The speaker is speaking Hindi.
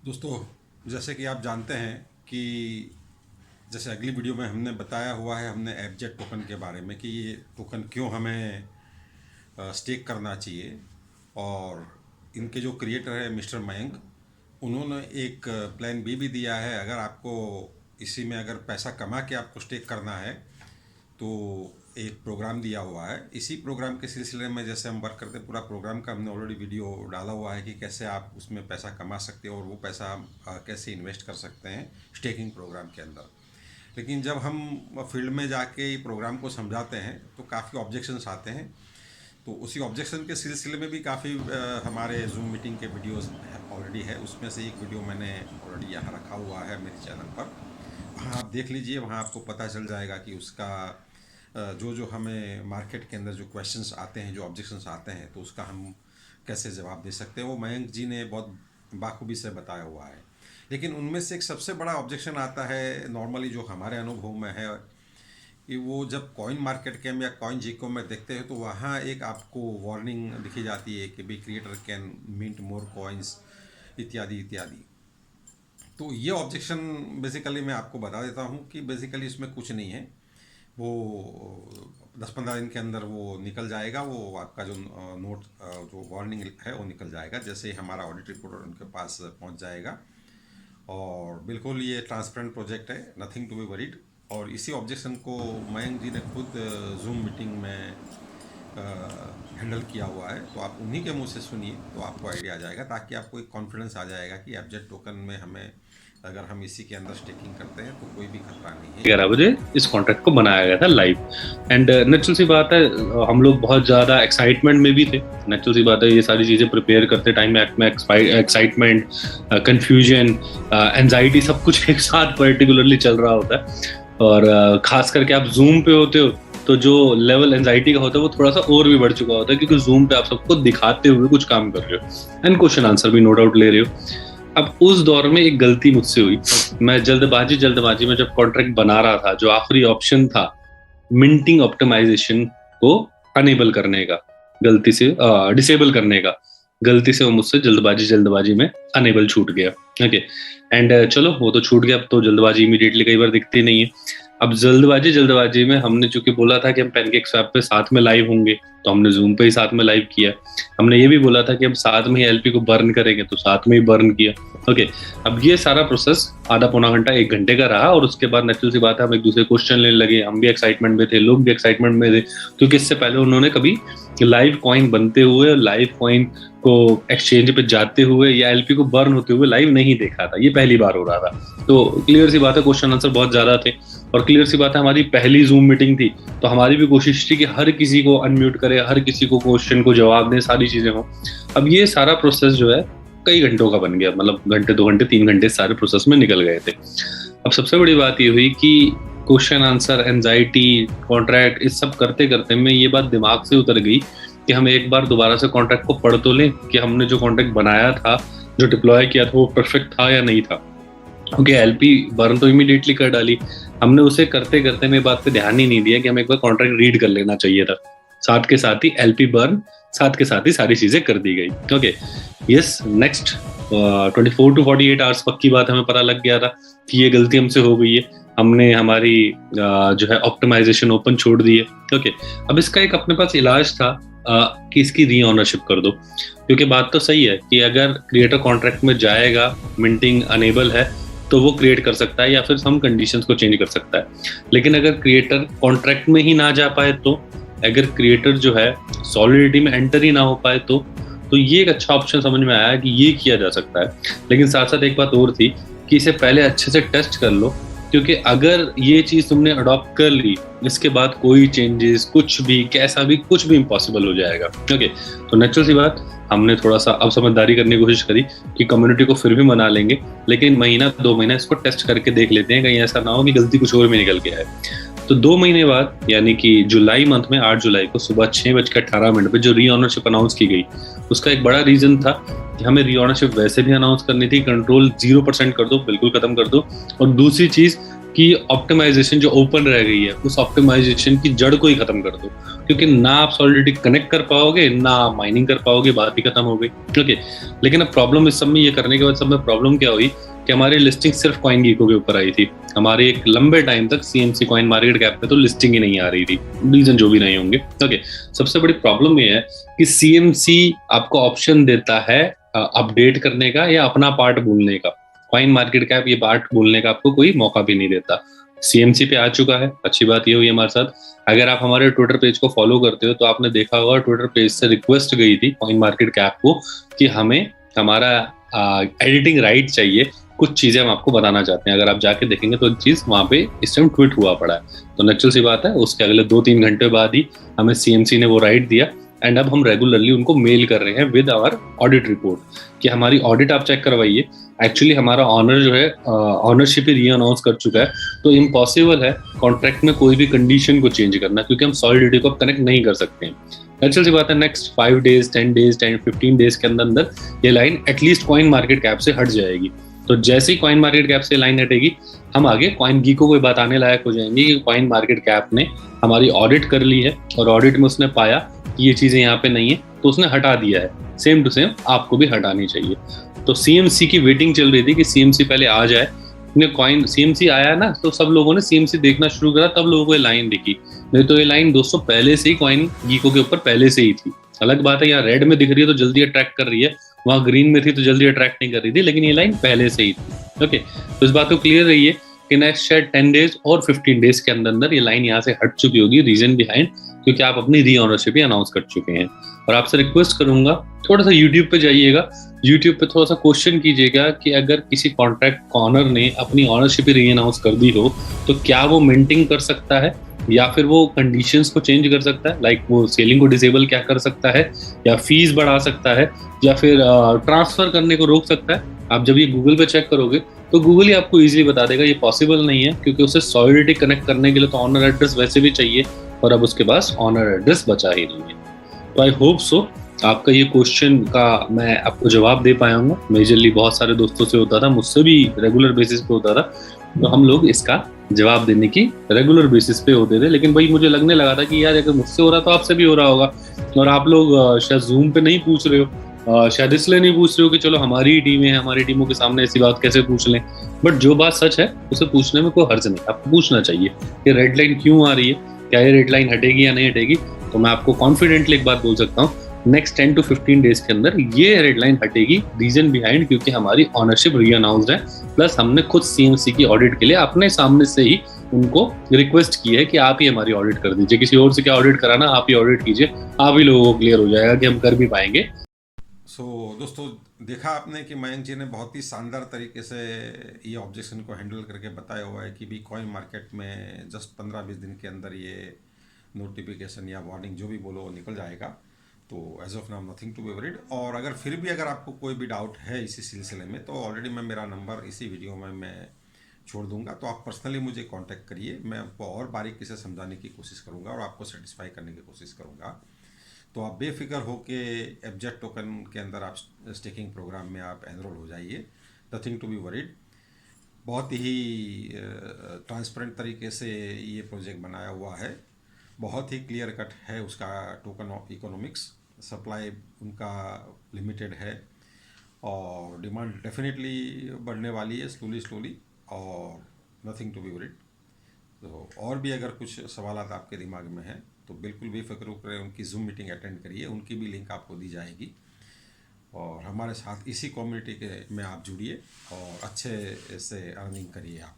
दोस्तों, जैसे कि आप जानते हैं कि जैसे अगली वीडियो में हमने बताया हुआ है, हमने एफजेट टोकन के बारे में कि ये टोकन क्यों हमें स्टेक करना चाहिए। और इनके जो क्रिएटर है मिस्टर मयंक, उन्होंने एक प्लान बी भी दिया है। अगर आपको इसी में अगर पैसा कमा के आपको स्टेक करना है तो एक प्रोग्राम दिया हुआ है। इसी प्रोग्राम के सिलसिले में जैसे हम वर्क करते हैं, पूरा प्रोग्राम का हमने ऑलरेडी वीडियो डाला हुआ है कि कैसे आप उसमें पैसा कमा सकते हो और वो पैसा हम कैसे इन्वेस्ट कर सकते हैं स्टेकिंग प्रोग्राम के अंदर। लेकिन जब हम फील्ड में जाके प्रोग्राम को समझाते हैं तो काफ़ी ऑब्जेक्शंस आते हैं। तो उसी ऑब्जेक्शन के सिलसिले में भी काफ़ी हमारे जूम मीटिंग के वीडियोस ऑलरेडी है। उसमें से एक वीडियो मैंने ऑलरेडी यहाँ रखा हुआ है मेरे चैनल पर, वहाँ आप देख लीजिए। वहाँ आपको पता चल जाएगा कि उसका जो जो हमें मार्केट के अंदर जो क्वेश्चंस आते हैं, जो ऑब्जेक्शंस आते हैं, तो उसका हम कैसे जवाब दे सकते हैं, वो मयंक जी ने बहुत बाखूबी से बताया हुआ है। लेकिन उनमें से एक सबसे बड़ा ऑब्जेक्शन आता है नॉर्मली, जो हमारे अनुभव में है, कि वो जब कॉइन मार्केट कैम या कॉइन जीको में देखते हैं तो वहाँ एक आपको वार्निंग लिखी जाती है कि भाई creator can mint more coins इत्यादि इत्यादि। तो ये ऑब्जेक्शन बेसिकली मैं आपको बता देता हूँ कि बेसिकली इसमें कुछ नहीं है। वो 10-15 दिन के अंदर वो निकल जाएगा। वो आपका जो नोट जो वार्निंग है वो निकल जाएगा जैसे ही हमारा ऑडिट रिपोर्ट उनके पास पहुंच जाएगा। और बिल्कुल ये ट्रांसपेरेंट प्रोजेक्ट है, नथिंग टू बी वरीड। और इसी ऑब्जेक्शन को मयंक जी ने खुद जूम मीटिंग में हैंडल किया हुआ है। तो आप उन्हीं के मुंह से सुनिए तो आपको आइडिया आ जाएगा, ताकि आपको एक कॉन्फिडेंस आ जाएगा कि एफजेट टोकन में हमें अगर हम इसी के अंदर स्टेकिंग करते हैं तो कोई भी खतरा नहीं है। 11 बजे इस कॉन्ट्रैक्ट को बनाया गया था लाइव। एंड नेचुरल सी बात है, हम लोग बहुत ज्यादा एक्साइटमेंट में भी थे। नेचुरल सी बात है, ये सारी चीजें प्रिपेयर करते टाइम में एक्साइटमेंट, कंफ्यूजन, एंजाइटी सब कुछ एक साथ पर्टिकुलरली चल रहा होता है। और खास करके आप जूम पे होते हो तो जो लेवल एंजाइटी का होता है वो थोड़ा सा और भी बढ़ चुका होता है, क्योंकि जूम पे आप सबको दिखाते हुए कुछ काम कर रहे हो एंड क्वेश्चन आंसर भी नो डाउट ले रहे हो। अब उस दौर में एक गलती मुझसे हुई। मैं जल्दबाजी में जब कॉन्ट्रैक्ट बना रहा था, जो आखिरी ऑप्शन था मिंटिंग ऑप्टिमाइजेशन को अनेबल करने का, गलती से डिसेबल करने का, गलती से वो मुझसे जल्दबाजी में अनेबल छूट गया। ओके, एंड चलो वो तो छूट गया। अब तो जल्दबाजी इमीडिएटली कई बार दिखती नहीं है। अब जल्दबाजी में हमने चूंकि बोला था कि हम पैनकेक स्वैप पे साथ में लाइव होंगे, तो हमने जूम पे ही साथ में लाइव किया। हमने ये भी बोला था कि हम साथ में ही एलपी को बर्न करेंगे, तो साथ में ही बर्न किया। ओके, अब ये सारा प्रोसेस आधा पौना घंटा 1 घंटे का रहा। और उसके बाद नेचुरल सी बात है, हम एक दूसरे क्वेश्चन लेने लगे। हम भी एक्साइटमेंट में थे, लोग भी एक्साइटमेंट में थे, क्योंकि इससे पहले उन्होंने कभी लाइव कॉइन बनते हुए, लाइव कॉइन को एक्सचेंज पे जाते हुए या एलपी को बर्न होते हुए लाइव नहीं देखा था। ये पहली बार हो रहा था। तो क्लियर सी बात है, क्वेश्चन आंसर बहुत ज्यादा थे। और क्लियर सी बात है, हमारी पहली जूम मीटिंग थी, तो हमारी भी कोशिश थी कि हर किसी को अनम्यूट करे, हर किसी को क्वेश्चन को जवाब दें, सारी चीजें हो। अब ये सारा प्रोसेस जो है कई घंटों का बन गया, मतलब घंटे, 2 घंटे, 3 घंटे सारे प्रोसेस में निकल गए थे। अब सबसे बड़ी बात ये हुई कि क्वेश्चन आंसर, एंजाइटी, कॉन्ट्रैक्ट, इस सब करते करते में ये बात दिमाग से उतर गई कि हम एक बार दोबारा से कॉन्ट्रैक्ट को पढ़ तो लें कि हमने जो कॉन्ट्रैक्ट बनाया था, जो डिप्लॉय किया था, वो परफेक्ट था या नहीं था। क्योंकि एलपी बर्न तो इमीडिएटली कर डाली, हमने उसे करते करते में बात पे ध्यान ही नहीं दिया कि हमें एक बार कॉन्ट्रैक्ट रीड कर लेना चाहिए था। साथ के साथ ही एलपी बर्न, साथ के साथ ही सारी चीजें कर दी गई। Okay, yes, next 24 to 48 hours पक्की बात हमें पता लग गया था कि ये गलती हमसे हो गई है। हमने हमारी जो है ऑप्टिमाइजेशन ओपन छोड़ दी है। ओके, अब इसका एक अपने पास इलाज था कि इसकी री ऑनरशिप कर दो। क्योंकि बात तो सही है कि अगर क्रिएटर कॉन्ट्रैक्ट में जाएगा, मिंटिंग अनेबल है, तो वो क्रिएट कर सकता है या फिर सम कंडीशंस को चेंज कर सकता है। लेकिन अगर क्रिएटर कॉन्ट्रैक्ट में ही ना जा पाए, तो अगर क्रिएटर जो है सॉलिडिटी में एंटर ही ना हो पाए, तो ये एक अच्छा ऑप्शन समझ में आया कि ये किया जा सकता है। लेकिन साथ साथ एक बात और थी कि इसे पहले अच्छे से टेस्ट कर लो, क्योंकि अगर ये चीज तुमने अडॉप्ट कर ली, इसके बाद कोई चेंजेस, कुछ भी, कैसा भी, कुछ भी इम्पॉसिबल हो जाएगा। ओके, तो नेचुरल सी बात, हमने थोड़ा सा अब समझदारी करने की कोशिश करी कि कम्युनिटी को फिर भी मना लेंगे, लेकिन महीना 2 महीना इसको टेस्ट करके देख लेते हैं, कहीं ऐसा ना हो कि गलती कुछ और में निकल के आए। तो 2 महीने बाद, यानी कि जुलाई मंथ में 8 जुलाई को सुबह 6:18 पे जो री ऑनरशिप अनाउंस की गई, उसका एक बड़ा रीजन था कि हमें री ऑनरशिप वैसे भी अनाउंस करनी थी, कंट्रोल 0% कर दो, बिल्कुल खत्म कर दो। और दूसरी चीज कि ऑप्टिमाइजेशन जो ओपन रह गई है उस ऑप्टिमाइजेशन की जड़ को ही खत्म कर दो, क्योंकि ना आप सॉलिडिटी कनेक्ट कर पाओगे ना आप माइनिंग कर पाओगे, बात ही खत्म हो गई। ओके, लेकिन अब प्रॉब्लम इस सब में ये करने के बाद सब में प्रॉब्लम क्या हुई कि हमारी लिस्टिंग सिर्फ कॉइन गीको के ऊपर आई थी। हमारे एक लंबे टाइम तक सीएमसी कॉइन मार्केट कैप में तो लिस्टिंग ही नहीं आ रही थी, रीजन जो भी नहीं होंगे। ओके, सबसे बड़ी प्रॉब्लम ये है कि सीएमसी आपको ऑप्शन देता है अपडेट करने का या अपना पार्ट बोलने का। कॉइन मार्केट कैप ये पार्ट बोलने का आपको कोई मौका भी नहीं देता। सीएमसी पे आ चुका है, अच्छी बात ये हुई हमारे साथ। अगर आप हमारे ट्विटर पेज को फॉलो करते हो तो आपने देखा होगा ट्विटर पेज से रिक्वेस्ट गई थी कॉइन मार्केट कैप को कि हमें हमारा एडिटिंग राइट चाहिए, कुछ चीजें हम आपको बताना चाहते हैं। अगर आप जाके देखेंगे तो एक चीज वहां पे इस टाइम ट्वीट हुआ पड़ा है। तो नेचुरल सी बात है, उसके अगले 2-3 घंटे बाद ही हमें सीएमसी ने वो राइट दिया। एंड अब हम रेगुलरली उनको मेल कर रहे हैं विद आवर ऑडिट रिपोर्ट कि हमारी ऑडिट आप चेक करवाइए। एक्चुअली हमारा ऑनर जो है ऑनरशिप ही री अनाउंस कर चुका है, तो इम्पॉसिबल है कॉन्ट्रैक्ट में कोई भी कंडीशन को चेंज करना, क्योंकि हम सॉलिडिटी को कनेक्ट नहीं कर सकते हैं। नेचुरल सी बात है, नेक्स्ट 5 डेज 10 डेज 15 डेज के अंदर अंदर ये line at least coin market cap से हट जाएगी। तो जैसे ही कॉइन मार्केट कैप से लाइन हटेगी, हम आगे कॉइन गीको को बात आने लायक हो जाएंगे कि कॉइन मार्केट कैप ने हमारी ऑडिट कर ली है और ऑडिट में उसने पाया कि ये चीजें यहाँ पे नहीं है, तो उसने हटा दिया है। सेम टू सेम आपको भी हटानी चाहिए। तो सीएमसी की वेटिंग चल रही थी कि सीएमसी पहले आ जाए। कॉइन सीएमसी आया ना, तो सब लोगों ने सीएमसी देखना शुरू करा, तब लोगों को ये लाइन दिखी। नहीं तो ये लाइन दोस्तों पहले से ही कॉइन गीको के ऊपर पहले से ही थी। अलग बात है, यहाँ रेड में दिख रही है तो जल्दी अट्रैक्ट कर रही है, वहां ग्रीन में थी तो जल्दी अट्रैक्ट नहीं कर रही थी, लेकिन ये लाइन पहले से ही थी। ओके, तो इस बात को क्लियर रहिए कि नेक्स्ट शायद 10 डेज और 15 डेज के अंदर अंदर ये लाइन यहाँ से हट चुकी होगी। रीजन बिहाइंड, क्योंकि आप अपनी री ऑनरशिप ही अनाउंस कर चुके हैं। और आपसे रिक्वेस्ट करूंगा, थोड़ा सा यूट्यूब पे जाइएगा, यूट्यूब पे थोड़ा सा क्वेश्चन कीजिएगा कि अगर किसी कॉन्ट्रैक्ट ऑनर ने अपनी ऑनरशिप ही री अनाउंस कर दी हो तो क्या वो मिंटिंग कर सकता है, या फिर वो कंडीशंस को चेंज कर सकता है, लाइक वो सेलिंग को डिसेबल क्या कर सकता है, या फीस बढ़ा सकता है, या फिर ट्रांसफर करने को रोक सकता है। आप जब ये गूगल पे चेक करोगे तो गूगल ही आपको इजीली बता देगा ये पॉसिबल नहीं है, क्योंकि उसे सॉलिडिटी कनेक्ट करने के लिए तो ऑनर एड्रेस वैसे भी चाहिए, और अब उसके पास ऑनर एड्रेस बचा ही नहीं है। तो आई होप सो आपका ये क्वेश्चन का मैं आपको जवाब दे पाया हूँ। मेजरली बहुत सारे दोस्तों से होता था, मुझसे भी रेगुलर बेसिस पे होता था, तो हम लोग इसका जवाब देने की रेगुलर बेसिस पे होते थे। लेकिन भाई मुझे लगने लगा था कि यार अगर मुझसे हो रहा तो आपसे भी हो रहा होगा, और आप लोग शायद जूम पे नहीं पूछ रहे हो, शायद इसलिए नहीं पूछ रहे हो कि चलो हमारी ही टीम है, हमारी टीमों के सामने ऐसी बात कैसे पूछ लें। बट जो बात सच है उसे पूछने में कोई हर्ज नहीं, आपको पूछना चाहिए कि रेड लाइन क्यों आ रही है, क्या ये रेड लाइन हटेगी या नहीं हटेगी। तो मैं आपको कॉन्फिडेंटली एक बात बोल सकता हूँ, नेक्स्ट 10 to 15 डेज के अंदर ये रेड लाइन हटेगी। रीजन बिहाइंड, क्योंकि हमारी ऑनरशिप री अनाउंस्ड है, प्लस हमने खुद सीएमसी की ऑडिट के लिए अपने सामने से ही उनको रिक्वेस्ट की है कि आप ही हमारी ऑडिट कर दीजिए, किसी और से क्या ऑडिट कराना, आप ही ऑडिट कीजिए, आप ही लोगों को क्लियर हो जाएगा कि हम कर भी पाएंगे। दोस्तों देखा आपने कि मयंक जी ने बहुत ही शानदार तरीके से ये ऑब्जेक्शन को हैंडल करके बताया हुआ है कि भी कॉइन मार्केट में जस्ट 15-20 दिन के अंदर ये नोटिफिकेशन या वार्निंग जो भी बोलो वो निकल जाएगा। तो as of now nothing to be worried. और अगर फिर भी अगर आपको कोई भी डाउट है इसी सिलसिले में, तो ऑलरेडी मैं मेरा नंबर इसी वीडियो में मैं छोड़ दूंगा, तो आप पर्सनली मुझे कांटेक्ट करिए, मैं आपको और बारीकी से समझाने की कोशिश करूंगा और आपको सेटिस्फाई करने की कोशिश करूंगा। तो आप बेफिक्र हो के एफजेट टोकन के अंदर आप स्टेकिंग प्रोग्राम में आप एनरोल हो जाइए, नथिंग टू बी वरीड। बहुत ही ट्रांसपेरेंट तरीके से ये प्रोजेक्ट बनाया हुआ है, बहुत ही क्लियर कट है उसका टोकन इकोनॉमिक्स। सप्लाई उनका लिमिटेड है और डिमांड डेफिनेटली बढ़ने वाली है स्लोली, और नथिंग टू बी वरीड। तो और भी अगर कुछ सवाल आपके दिमाग में हैं तो बिल्कुल बेफिक्र होकर उनकी जूम मीटिंग अटेंड करिए, उनकी भी लिंक आपको दी जाएगी। और हमारे साथ इसी कम्युनिटी के में आप जुड़िए और अच्छे से अर्निंग करिए आप।